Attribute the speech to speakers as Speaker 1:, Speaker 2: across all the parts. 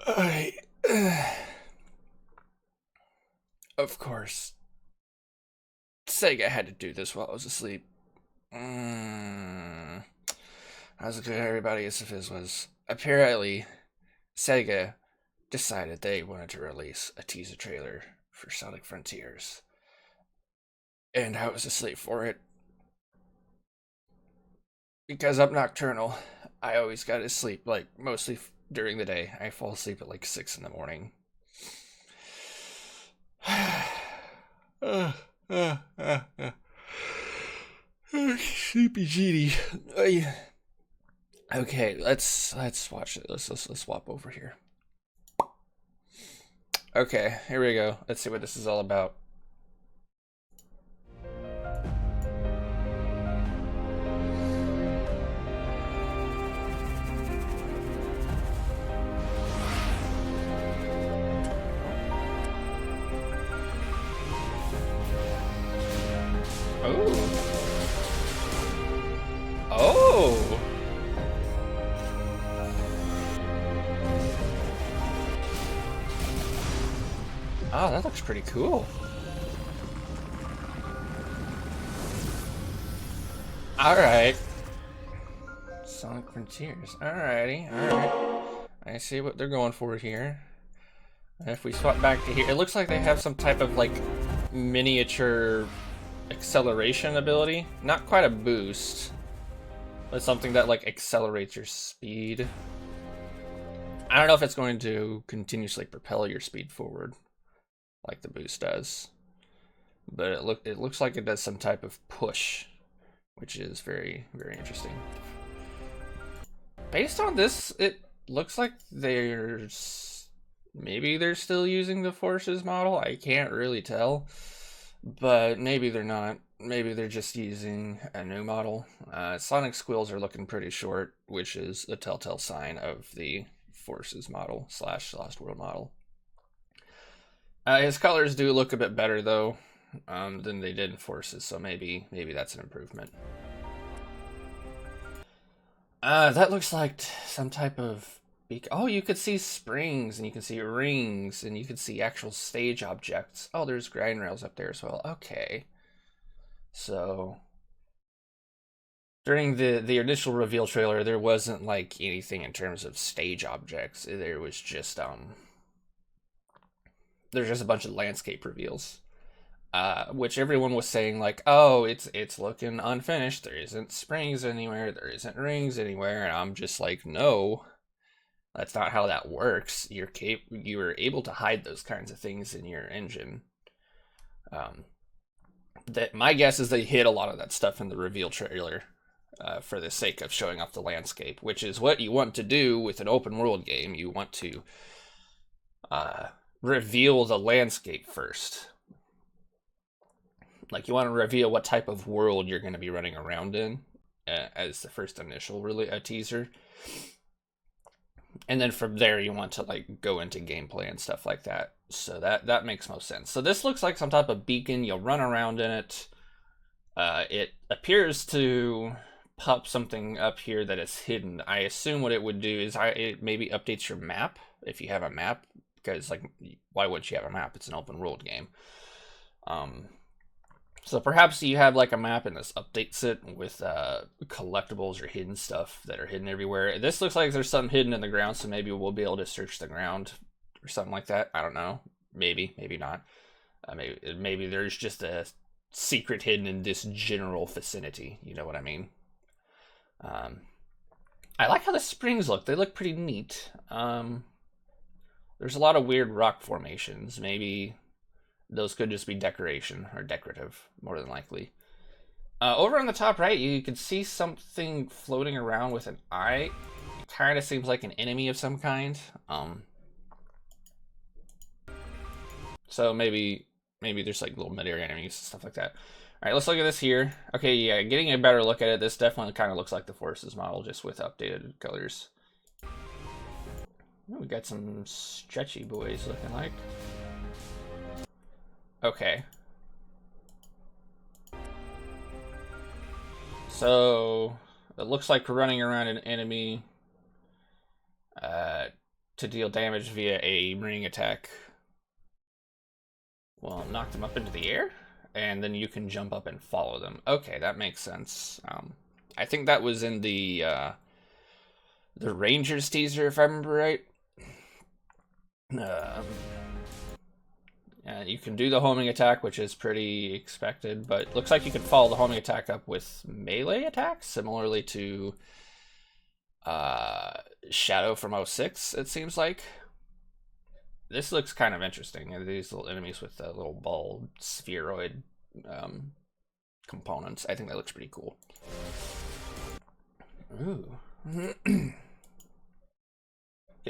Speaker 1: I, of course, Sega had to do this while I was asleep. Mm. I was looking at everybody as if this was apparently Sega decided they wanted to release a teaser trailer for Sonic Frontiers, and I was asleep for it because I'm nocturnal. I always got to sleep like mostly during the day. I fall asleep at like 6 in the morning. uh, uh, uh, uh. Sleepy Genie. Okay, let's watch it. Let's swap over here. Okay, here we go. Let's see what this is all about. Oh. Oh. Oh, that looks pretty cool. Alright. Sonic Frontiers. Alrighty, alright. I see what they're going for here. If we swap back to here, it looks like they have some type of like miniature acceleration ability. Not quite a boost, but something that like accelerates your speed. I don't know if it's going to continuously propel your speed forward like the boost does, but it looks like it does some type of push, which is very interesting. Based on this, it looks like maybe they're still using the Forces model. I can't really tell, but maybe they're not. Maybe they're just using a new model. Sonic squeals are looking pretty short, which is a telltale sign of the Forces model / Lost World model. His colors do look a bit better though than they did in Forces, so maybe that's an improvement. That looks like some type of oh, you could see springs and you can see rings and you can see actual stage objects. Oh, there's grind rails up there as well. Okay. So during the initial reveal trailer, there wasn't like anything in terms of stage objects. There was just there's just a bunch of landscape reveals. Which everyone was saying like, oh, it's looking unfinished. There isn't springs anywhere. There isn't rings anywhere. And I'm just like, no, that's not how that works. You're able to hide those kinds of things in your engine. That my guess is they hid a lot of that stuff in the reveal trailer for the sake of showing off the landscape, which is what you want to do with an open world game. You want to reveal the landscape first. Like you want to reveal what type of world you're going to be running around in as the first initial really a teaser. And then from there you want to like go into gameplay and stuff like that. So that makes most sense. So this looks like some type of beacon. You'll run around in it. It appears to pop something up here that is hidden. I assume what it would do is it maybe updates your map if you have a map, because like why wouldn't you have a map? It's an open world game. So perhaps you have like a map and this updates it with collectibles or hidden stuff that are hidden everywhere. This looks like there's something hidden in the ground, so maybe we'll be able to search the ground or something like that. I don't know. Maybe not. Maybe there's just a secret hidden in this general vicinity. You know what I mean? I like how the springs look. They look pretty neat. There's a lot of weird rock formations. Maybe those could just be decoration or decorative, more than likely. Over on the top right, you can see something floating around with an eye. It kind of seems like an enemy of some kind. So maybe there's like little mid-area enemies and stuff like that. All right, let's look at this here. Okay, yeah, getting a better look at it. This definitely kind of looks like the Forces model, just with updated colors. Oh, we got some stretchy boys looking like. Okay. So it looks like we're running around an enemy to deal damage via a ring attack. Well, knock them up into the air, and then you can jump up and follow them. Okay, that makes sense. I think that was in the Rangers teaser, if I remember right. You can do the homing attack, which is pretty expected, but it looks like you can follow the homing attack up with melee attacks, similarly to Shadow from 06, it seems like. This looks kind of interesting. These little enemies with the little ball spheroid components. I think that looks pretty cool. Ooh.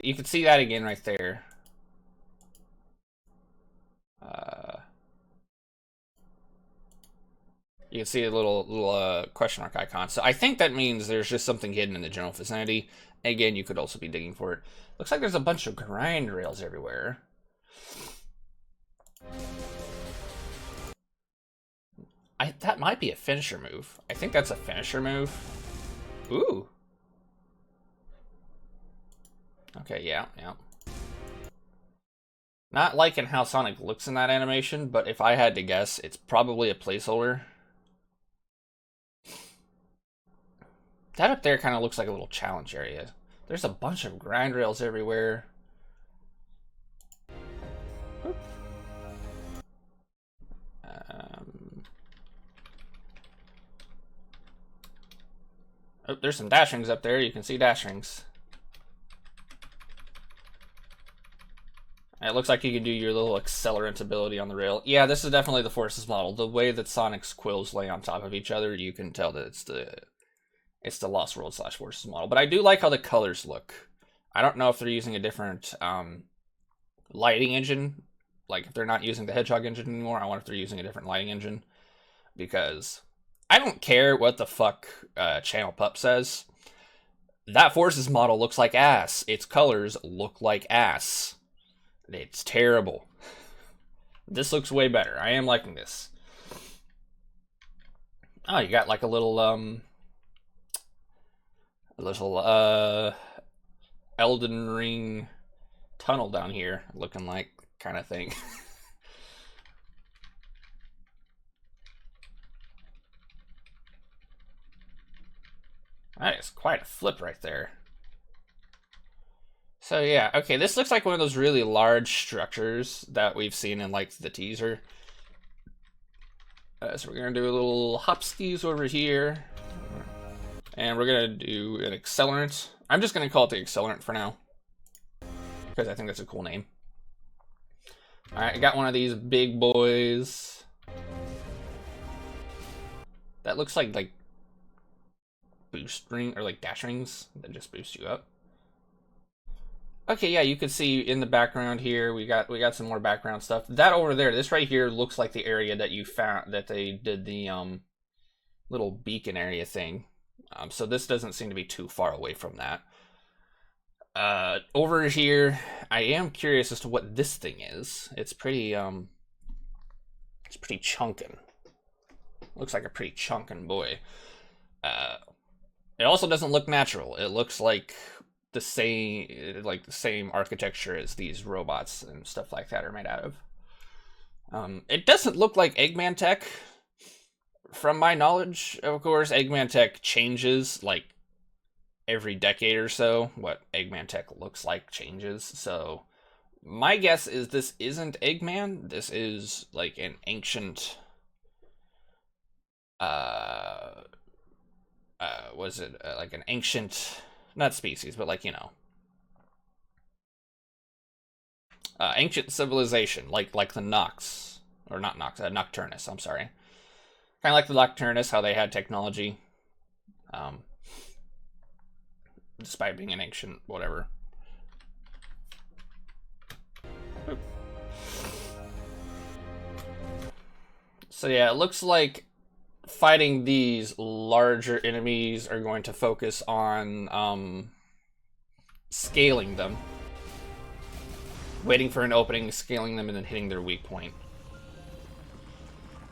Speaker 1: You can see that again right there. You can see a little question mark icon. So I think that means there's just something hidden in the general vicinity. Again, you could also be digging for it. Looks like there's a bunch of grind rails everywhere. That might be a finisher move. I think that's a finisher move. Ooh. Okay, yeah. Not liking how Sonic looks in that animation, but if I had to guess, it's probably a placeholder. That up there kind of looks like a little challenge area. There's a bunch of grind rails everywhere. Oh, there's some dash rings up there. You can see dash rings. It looks like you can do your little accelerant ability on the rail. Yeah, this is definitely the Forces model. The way that Sonic's quills lay on top of each other, you can tell that it's the Lost World / Forces model. But I do like how the colors look. I don't know if they're using a different lighting engine. Like, if they're not using the Hedgehog engine anymore, I wonder if they're using a different lighting engine. Because I don't care what the fuck Channel Pup says. That Forces model looks like ass. Its colors look like ass. It's terrible. This looks way better. I am liking this. Oh, you got like a little Elden Ring tunnel down here, looking like kind of thing. That is quite a flip right there. So yeah, okay, this looks like one of those really large structures that we've seen in like the teaser. So we're gonna do a little hopskis over here. And we're gonna do an accelerant. I'm just gonna call it the accelerant for now, because I think that's a cool name. Alright, I got one of these big boys. That looks like boost ring, or like dash rings that just boost you up. Okay, yeah, you can see in the background here, we got some more background stuff. That over there, this right here looks like the area that you found, that they did the little beacon area thing. So this doesn't seem to be too far away from that. Over here, I am curious as to what this thing is. It's pretty chunkin'. Looks like a pretty chunkin' boy. It also doesn't look natural. It looks like the same architecture as these robots and stuff like that are made out of. It doesn't look like Eggman tech, from my knowledge. Of course, Eggman tech changes like every decade or so. What Eggman tech looks like changes. So my guess is this isn't Eggman. This is like an ancient was it like an ancient, not species, but like, you know, ancient civilization, like the Nox, or not Nox, Nocturnus, I'm sorry. Kind of like the Nocturnus, how they had technology, despite being an ancient whatever. Oop. So yeah, it looks like fighting these larger enemies are going to focus on scaling them, waiting for an opening, scaling them, and then hitting their weak point.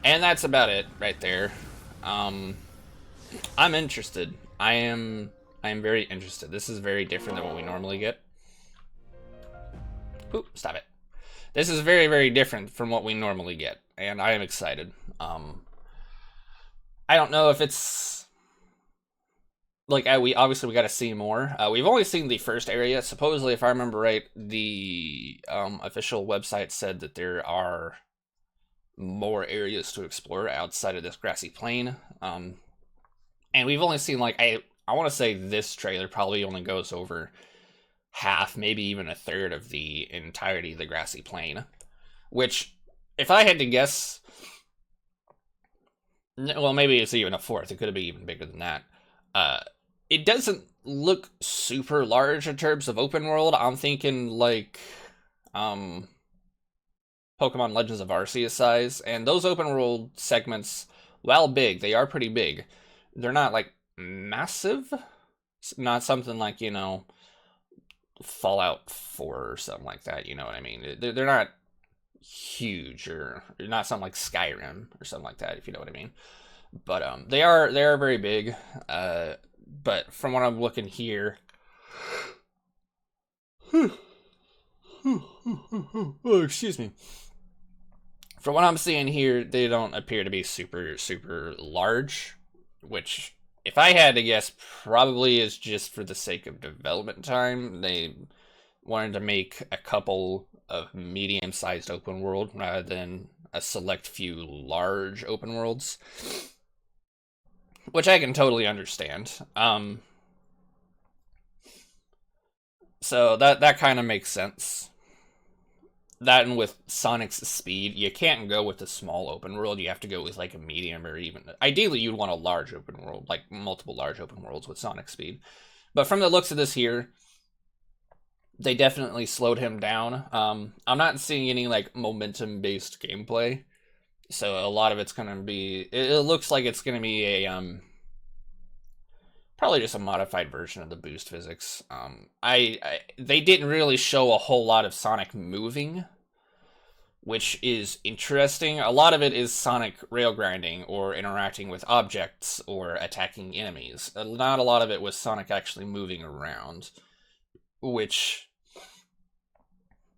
Speaker 1: And that's about it right there. I'm interested. I am very interested. This is very different than what we normally get. Oop, stop it. This is very, very different from what we normally get, and I am excited. I don't know if it's like we got to see more. We've only seen the first area. Supposedly, if I remember right, the official website said that there are more areas to explore outside of this grassy plain. And we've only seen like I want to say this trailer probably only goes over half, maybe even a third of the entirety of the grassy plain. Which, if I had to guess, well, maybe it's even a fourth. It could be even bigger than that. It doesn't look super large in terms of open world. I'm thinking like Pokemon Legends of Arceus size, and those open world segments, while big, they are pretty big. They're not like massive. It's not something like, you know, Fallout 4 or something like that, you know what I mean? They're not huge, or not something like Skyrim or something like that, if you know what I mean. But they are very big. But from what I'm looking here, oh, excuse me. From what I'm seeing here, they don't appear to be super large, which, if I had to guess, probably is just for the sake of development time. They wanted to make a couple of medium-sized open world rather than a select few large open worlds, which I can totally understand. So that kind of makes sense. That, and with Sonic's speed, you can't go with a small open world. You have to go with like a medium, or even ideally you'd want a large open world, like multiple large open worlds with Sonic speed. But from the looks of this here, they definitely slowed him down. I'm not seeing any like momentum based gameplay, so a lot of it's gonna be. It looks like it's gonna be a probably just a modified version of the boost physics. They didn't really show a whole lot of Sonic moving, which is interesting. A lot of it is Sonic rail grinding or interacting with objects or attacking enemies. Not a lot of it was Sonic actually moving around, which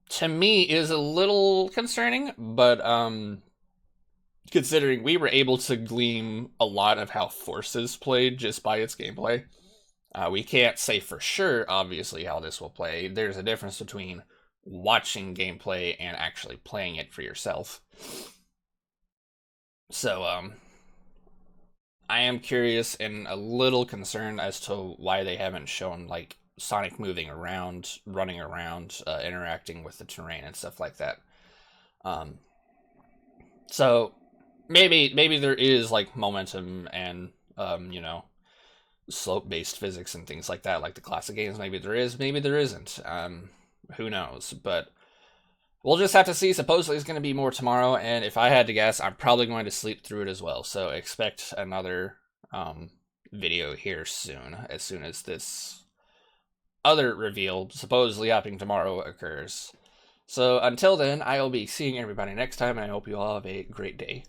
Speaker 1: to me is a little concerning, but considering we were able to glean a lot of how Forces played just by its gameplay. We can't say for sure, obviously, how this will play. There's a difference between watching gameplay and actually playing it for yourself. So, I am curious and a little concerned as to why they haven't shown, like, Sonic moving around, running around, interacting with the terrain and stuff like that. So maybe there is like momentum and you know, slope based physics and things like that, like the classic games. Maybe there is, maybe there isn't. Who knows? But we'll just have to see. Supposedly it's going to be more tomorrow, and if I had to guess, I'm probably going to sleep through it as well. So expect another video here soon as this other reveal, supposedly happening tomorrow, occurs. So until then, I will be seeing everybody next time, and I hope you all have a great day.